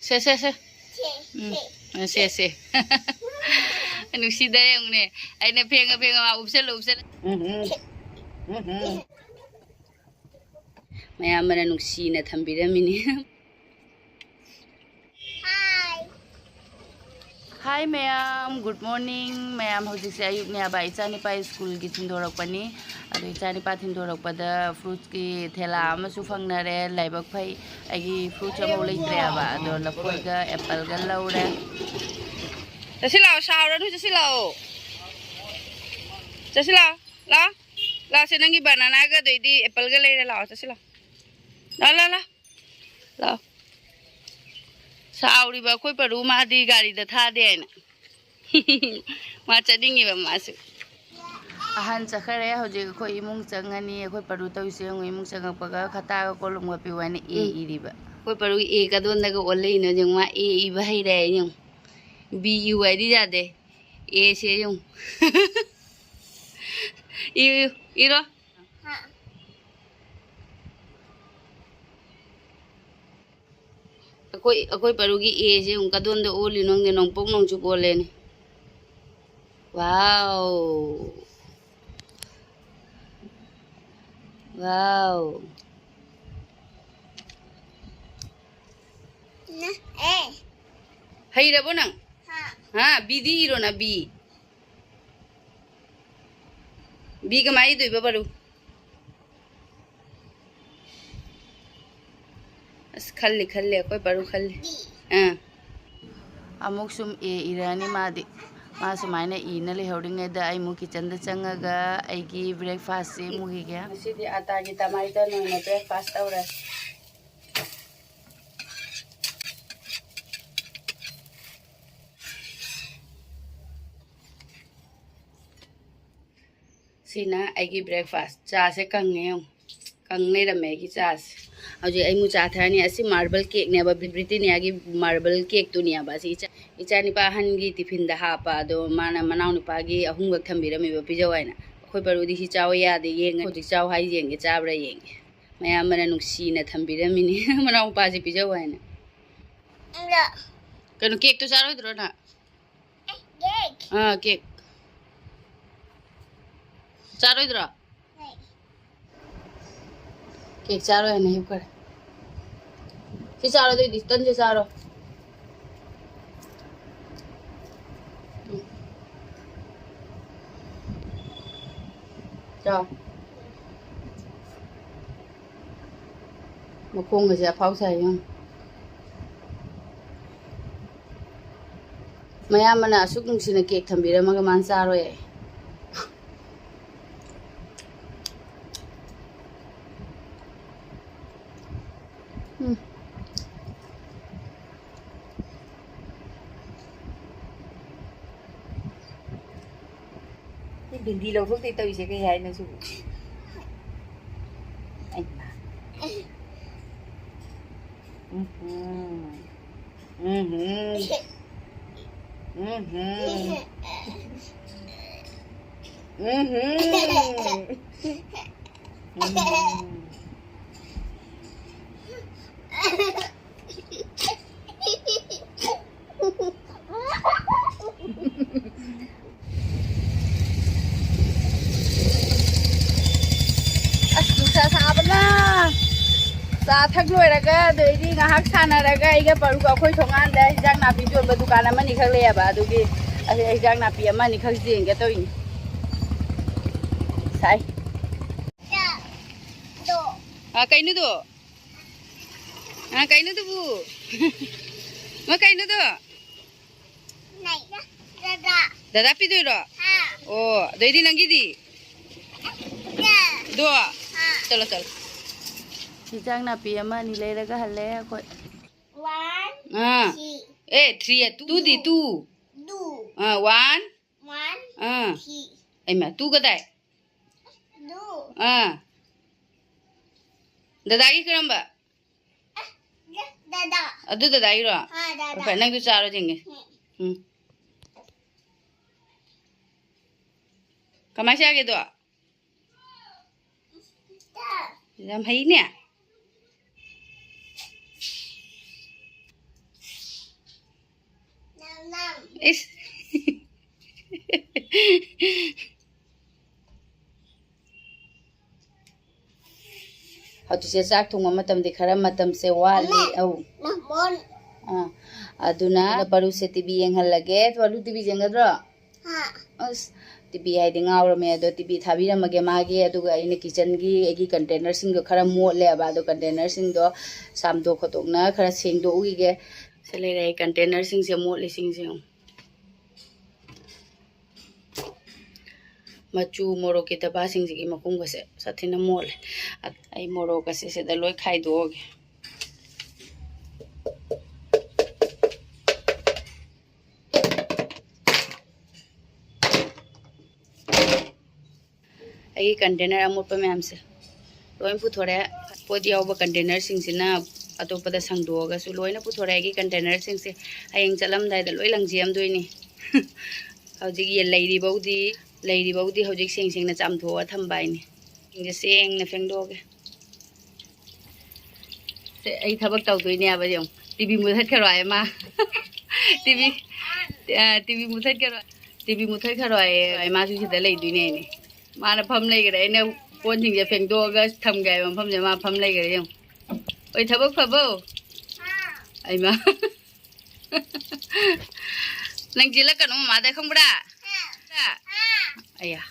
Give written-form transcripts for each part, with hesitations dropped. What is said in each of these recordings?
세 누시다 형네 아이네 팽아 옵셀로 ꯃꯌꯥꯝꯕꯅ ꯅꯨꯡꯁꯤꯅ ꯊꯝꯕꯤꯔꯝꯃꯤꯅꯤ hi ma'am good morning ma'am हौजिसे अयुकने आबा इचानिपा स्कूल की थिंदोरकपनी अदो इचानिपा थिंदोरकपदा फ्रूट्स की थेला अमसु फंगनरे लाइबक फै आगी फ्रूट्स अमौ लेत्रे आबा अदो लफोइगा एप्पल गा लौरे चसिलाओ सावरनु चसिलाओ ला से नंगी बनाना गा दोइदी एप्पल गा लेरे लाओ चसिलाओ ला साउरीबा कोई परू मादी गाड़ी दा था दे ना मा चदिंगीबा मासु अहन चखरे होजे कोई इमुंग चंगनी कोई परू तौसे इमुंग चंगपगा खता गा कोलुमगा पिवाने ए इरिबा कोई परू ए का दोनदा गा ओले इन जंग मा ए इबा हैरे यंग बी यू आई दी जादे ए से यंग इरो अकोई परुगी ए से उनका दोन दे ओली नोंग दे नोंग पोक नोंग चुप ओले ने वाओ ना ए हई रबो नंग हां बी दी रो ना बी कमाई दोइबा परू खल्ली कोई परू खल्ली अमुक सुम ए इरानी मादी मा सुमाइना इना लेहौरिङैदा आई मु किचन दा चंगागा आईगी ब्रेकफास्ट से मुगी गया सिदी आटा की टमाटर नोना ब्रेकफास्ट तौरा सिना आईगी ब्रेकफास्ट चा से कंगने रमे की चा से अजे आई मुचा थानी असि मार्बल केक ने ब्रिटिनिया की मार्बल केक तुनिया बासी इचा निपा हनगी टिफिन दा हापा दो माना मनाव निपा की अहुम गक थंबिरमी बा पिजवाइना अखोय परुदी हि चाव यादे येंग होजि चाव हाई येंगे चाब्रा येंगे मयाम मना नुक्सीना थंबिरमिनी मनाव पाजी पिजवाइना कनो केक तो चारोइद्रो ना केक हां केक चारोइद्रो केक चारो है नहीं कर फिर चारो दे दी तंजे चारो जा मखोंग से फाउ साई हम मया मना असुक नुसिना केक थंबिरमगा मान चारो है भिंडी लो thuốc tây sẽ cái hay nó sụp चा थक लोरगा दैदी ngahak sanaraga iga paru ka khoi thongan da hijang napi jonba dukan amani khak leaba adugi hijang napi amani khak jeng ga toin sai do kainu do kainu do bu ma kainu do nai dada pi do ro o दैदी nangi di do chalo हिजांग नापी अमा नि लेरगा हल्ले कोई 1 ए 3 है तू दी तू 1 एमा तू गदाय 2 दादा की करंबा दादा अदु दादा इरो हां दादा ओके नंग तू चारो जेंगे कमासे आगे दो हम है ने Is how to say exact to matam de khara matam se wali au aduna baru se tibi yang halage baru tibi jengadra as tibi hai de ngawra me do tibi thabi ramage mage aduga ine kitchen gi egi container sing do khara mo le ba do container sing do sam do khotok na khara sing do ugi ge sele re container sing se mo le sing sing machu moro ki taba sing gi makum ga se sathina mo le ai moro ka se da loi khai do ge ai container amut pa ma'am se loin pu thore podi yaw ba container sing sina atopa da sang do ga su loina pu thore gi container sing se ayeng chalam dai da loi lang jiam doi ni hauji ye leiri baudi hauji sing sing na cham tho tham bai ni inge seng na feng do ge se ai thabak taw doi ni aba jong tv mu that kharoi ma tv mu that kharoi ai ma su si da lei doi ni mana pham lei ga dai na pon sing je feng do ga tham gai ma pham je ma pham lei ga jong oi thabak phabo ai ma nang jila kan ma da không bra ai à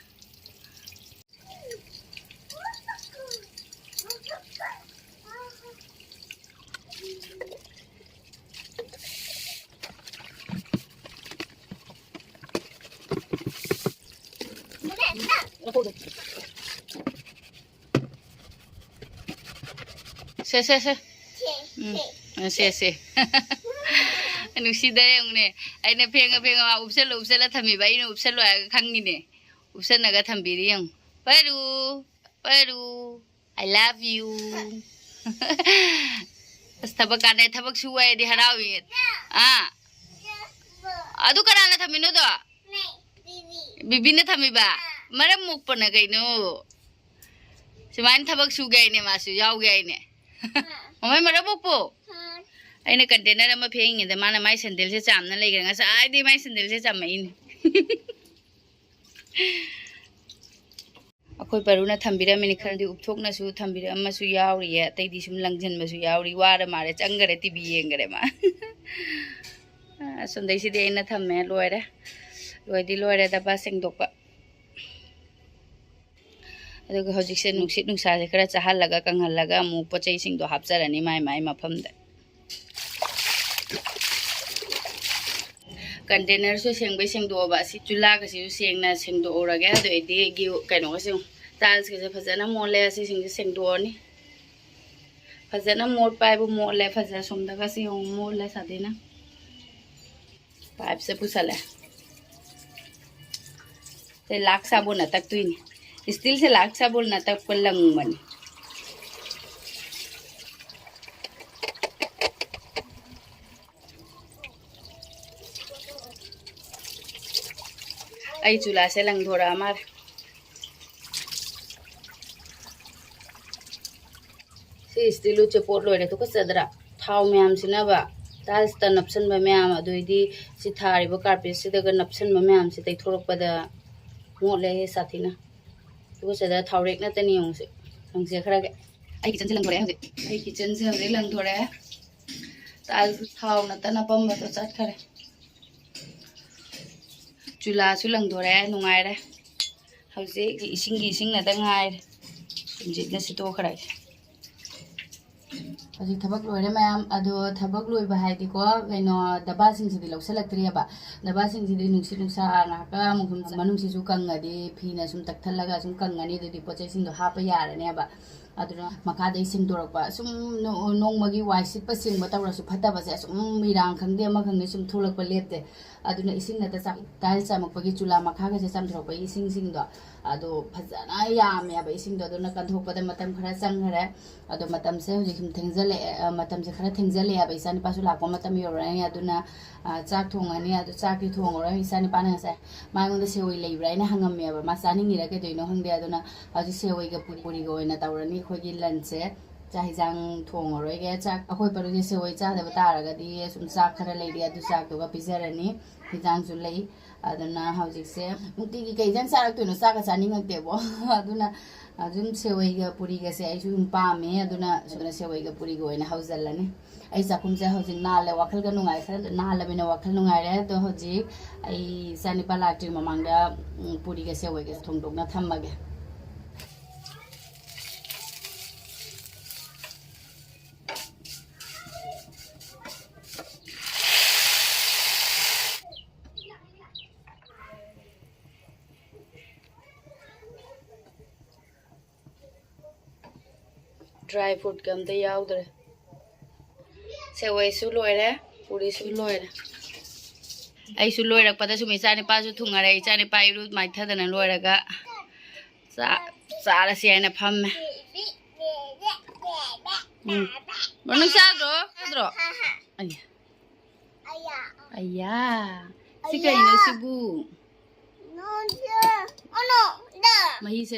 se nusi da yang ne ai na phenga upsel thami bai na upsel wa khangi ne upsel naga thambiri yang paru I love you astabak ane thabak suwai di harawi adu karana thamino do bibi na thami ba maram muk pana gaino simain thabak su gai ne masu yaw gai ne mamai maram muk po aina container ama pheng ni da mana mai sandal se cham na lai ga sa ai di mai sandal se cham mai ni akoi paruna thambira mini khardi upthok na su thambira ama su yauri ya tai di sum langjan ma su yauri wara mare changare tv yengare ma sundai si de aina thamme loire da ba sing dokpa aduga hojik se nungsa se khara chahal laga kanghal laga mu pochai sing do hapcharani mai mafam da container so seng bai seng do ba si chula ga si seng na seng do ora ga do edi gi kaino ga seng tiles ga phajana mole si seng do ni phajana mor pai bu mole phaja som da ga si hong mole sa de na pipe se pusala te lak sabon na tak tuini still se lak sabon na tak pelang man ai chula se lang dhora amar si still che pot loire to ka sadra thau myam sina ba tiles ta napsan ba myam adoidi si thari ba carpet si daga napsan ba myam si tai thorok pa da mo le sathina to sadra thaurek na tani ong se khara ge ai kitchen se lang dhore ai kitchen se lang dhore tiles thau na ta na pam ba to chat khare chula su lang dhore nungai re hause ising na da ngai jit na si to khara aji thabak loire mayam ado thabak loi ba hai di ko kaino daba sing si di lawsalak tri ba daba sing si di nungsa na ka mugum manung si su kang adi phina sum tak thalaga sum kang ani di pochai sing do ha pa yara ne ba aduna makha dai sing dorok ba sum nong magi wai sit pa sing ba tawra su phata ba se sum mirang khang de ma khang ne sum thulak pa lete aduna ising na ta sa dal sa mak pagi chula makha ga se sam throk ba ising sing do ado phajana ya me ba ising do aduna kan thok pa da matam khara sang khara ado matam se hoji khim thengzale matam se khara thengzale ya ba isani pasu la ko matam yo ra ya aduna chak thong ani ado chak ki thong ora isani pa na sa ma ngong da se oi lei bra ina hangam me ba ma sani ni ra ke doino hangde aduna hoji se oi ga puri go ina tawrani khoi gi lunch se ꯆꯥꯛ ꯍꯤꯟꯖꯥꯡ ꯊꯣꯡꯉꯔꯣꯏꯒꯦ ꯆꯥꯛ ꯑꯩꯈꯣꯏ ꯄꯔꯨꯗꯤ ꯁꯦꯋꯩ ꯆꯥꯗꯕ ꯇꯥꯔꯒꯗꯤ ꯁꯨꯝ ꯆꯥꯛ ꯈꯔ ꯂꯩꯔꯤ ꯑꯗꯨ ꯆꯥꯛꯇꯨꯒ ꯄꯤꯖꯔꯅꯤ ꯍꯤꯟꯖꯥꯡꯁꯨ ꯂꯩ ꯑꯗꯨꯅ ꯍꯧꯖꯤꯛꯁꯦ ꯅꯨꯡꯇꯤꯒꯤ ꯀꯩ ꯍꯤꯟꯖꯥꯡ ꯆꯥꯔꯛꯇꯣꯏꯅꯣ ꯆꯥꯛꯀ ꯆꯥꯅꯤꯡꯉꯛꯇꯦꯕꯣ ꯑꯗꯨꯅ ꯑꯗꯨꯝ ꯁꯦꯋꯩꯒ ꯄꯨꯔꯤꯒꯁꯦ ꯑꯩꯁꯨ ꯑꯗꯨꯝ ꯄꯥꯝꯃꯦ ꯑꯗꯨꯅ ꯁꯦꯋꯩꯒ ꯄꯨꯔꯤꯒ ꯑꯣꯏꯅ ꯍꯧꯖꯤꯜꯂꯅꯤ ꯑꯩ ꯆꯥꯛꯈꯨꯝꯁꯦ ꯍꯧꯖꯤꯛ ꯅꯥꯜꯂꯦ ꯋꯥꯈꯜꯒ ꯅꯨꯡꯉꯥꯏ ꯈꯔ ꯅꯥꯜꯂꯕꯅꯤꯅ ꯋꯥꯈꯜ ꯅꯨꯡꯉꯥꯏꯔꯦ ꯑꯗꯣ ꯍꯧꯖꯤꯛ ꯑꯩ ꯏꯆꯥꯅꯤꯄꯥ ꯂꯥꯛꯇ꯭ꯔꯤ ꯃꯃꯥꯡꯗ ꯄꯨꯔꯤꯒ ꯁꯦꯋꯩꯒ ꯊꯣꯡꯗꯣꯛꯅ ꯊꯝꯃꯒꯦ ꯗ꯭ꯔꯥꯏ ꯐ꯭ꯔꯨꯠꯀ ꯑꯝꯇ ꯌꯥꯎꯗ꯭ꯔꯦ ꯁꯦꯋꯩꯁꯨ ꯂꯣꯏꯔꯦ ꯄꯨꯔꯤꯁꯨ ꯂꯣꯏꯔꯦ ꯑꯩꯁꯨ ꯂꯣꯏꯔꯛꯄꯗ ꯁꯨꯝ ꯏꯆꯥꯅꯤꯄꯥꯁꯨ ꯊꯨꯡꯉꯔꯦ ꯏꯆꯥꯅꯤꯄꯥ ꯏꯔꯨ ꯃꯥꯏꯊꯗꯅ ꯂꯣꯏꯔꯒ ꯆꯥꯔꯁꯤ ꯍꯥꯏꯅ ꯐꯝꯃꯦ ꯅꯪ ꯆꯥꯗ꯭ꯔꯣ ꯆꯥꯗ꯭ꯔꯣ ꯑయ్ꯌꯥ ꯁꯤ ꯀꯩꯅꯣ ꯁꯤꯕꯨ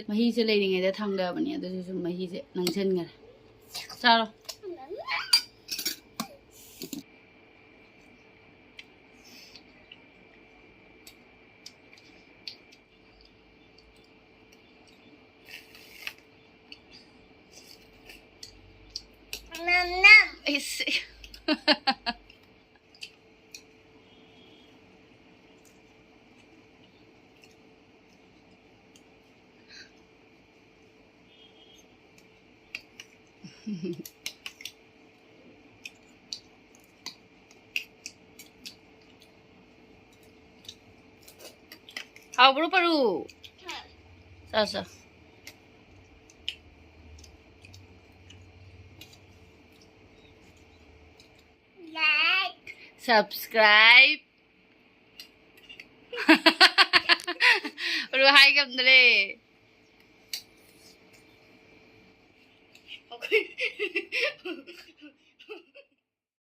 ꯃꯍꯤꯁꯦ ꯂꯩꯔꯤꯉꯩꯗ ꯊꯥꯡꯗꯕꯅꯤ ꯑꯗꯨꯁꯨ ꯁꯨꯝ ꯃꯍꯤꯁꯦ ꯅꯪꯁꯤꯟꯈꯔꯦ ꯆꯥꯔꯣ Haubro paru. Sasa. Like. Subscribe. Paru hai kam dre. Okay.